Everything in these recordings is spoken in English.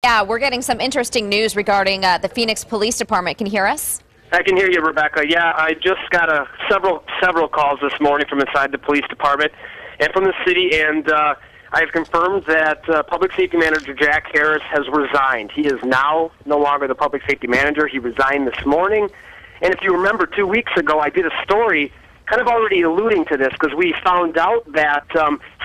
Yeah, we're getting some interesting news regarding the Phoenix Police Department. Can you hear us? I can hear you, Rebecca. Yeah, I just got several calls this morning from inside the police department and from the city, and I have confirmed that Public Safety Manager Jack Harris has resigned. He is now no longer the Public Safety Manager. He resigned this morning. And if you remember, 2 weeks ago, I did a story kind of already alluding to this because we found out that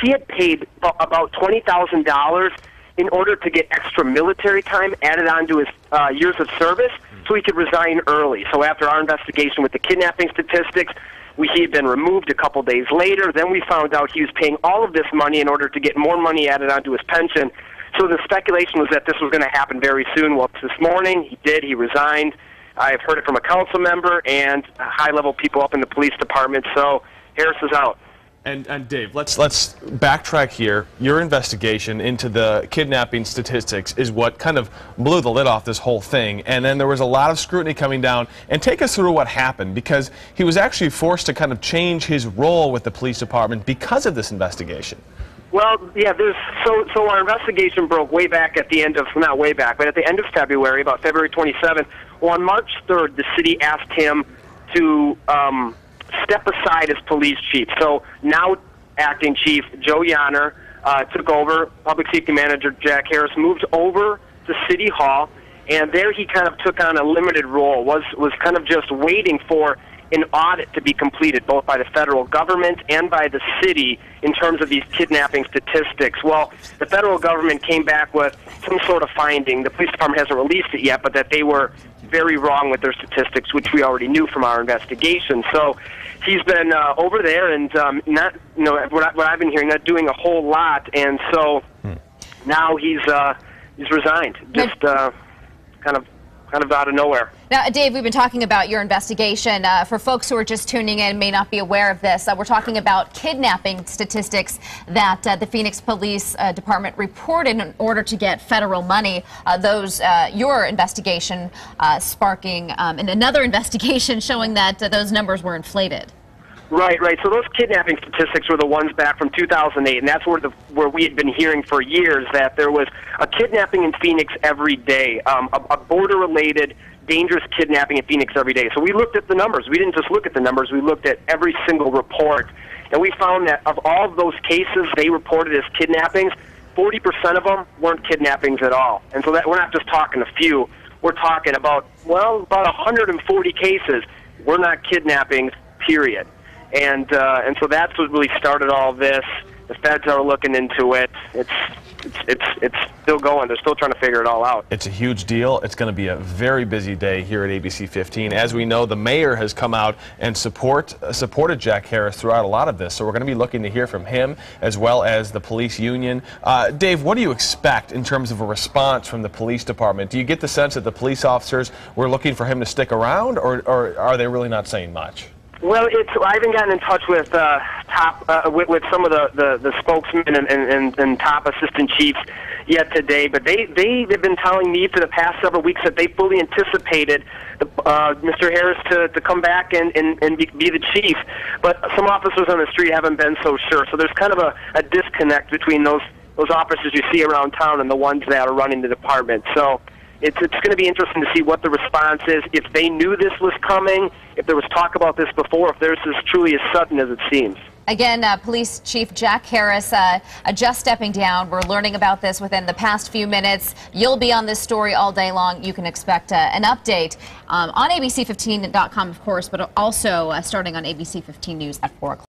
he had paid about $20,000 in order to get extra military time added on to his years of service so he could resign early. So after our investigation with the kidnapping statistics, he had been removed a couple days later. Then we found out he was paying all of this money in order to get more money added onto his pension. So the speculation was that this was going to happen very soon. Well, this morning he did. He resigned. I've heard it from a council member and high-level people up in the police department. So Harris is out. And Dave, let's backtrack here. Your investigation into the kidnapping statistics is what kind of blew the lid off this whole thing. And then there was a lot of scrutiny coming down. And take us through what happened, because he was actually forced to kind of change his role with the police department because of this investigation. Well, yeah, so our investigation broke way back at the end of, not way back, but at the end of February, about February 27th. Well, on March 3rd, the city asked him to step aside as police chief. So now acting chief Joe Yanner took over. Public Safety Manager Jack Harris moved over to City Hall, and there he kind of took on a limited role, was kind of just waiting for an audit to be completed, both by the federal government and by the city, in terms of these kidnapping statistics. Well, the federal government came back with some sort of finding. The police department hasn't released it yet, but that they were very wrong with their statistics, which we already knew from our investigation. So he's been over there and not, what I've been hearing, not doing a whole lot, and so now he's resigned, just kind of out of nowhere. Now, Dave, we've been talking about your investigation. For folks who are just tuning in and may not be aware of this, we're talking about kidnapping statistics that the Phoenix Police Department reported in order to get federal money. Your investigation sparking in another investigation showing that those numbers were inflated. Right. So those kidnapping statistics were the ones back from 2008, and that's where we had been hearing for years that there was a kidnapping in Phoenix every day, a border-related, dangerous kidnapping in Phoenix every day. So we looked at the numbers. We didn't just look at the numbers. We looked at every single report, and we found that of all of those cases they reported as kidnappings, 40% of them weren't kidnappings at all. And so that we're not just talking a few. We're talking about 140 cases were not kidnappings, period. And so that's what really started all this. The feds are looking into it. It's still going. They're still trying to figure it all out. It's a huge deal. It's going to be a very busy day here at ABC 15. As we know, the mayor has come out and supported Jack Harris throughout a lot of this. So we're going to be looking to hear from him as well as the police union. Dave, what do you expect in terms of a response from the police department? Do you get the sense that the police officers were looking for him to stick around, or are they really not saying much? Well, I haven't gotten in touch with with some of the spokesmen and top assistant chiefs yet today, but they've been telling me for the past several weeks that they fully anticipated Mr. Harris to come back and be the chief, but some officers on the street haven't been so sure. So there's kind of a disconnect between those officers you see around town and the ones that are running the department. So it's going to be interesting to see what the response is, if they knew this was coming, if there was talk about this before, if this is truly as sudden as it seems. Again, Police Chief Jack Harris just stepping down. We're learning about this within the past few minutes. You'll be on this story all day long. You can expect an update on ABC15.com, of course, but also starting on ABC 15 News at 4 o'clock.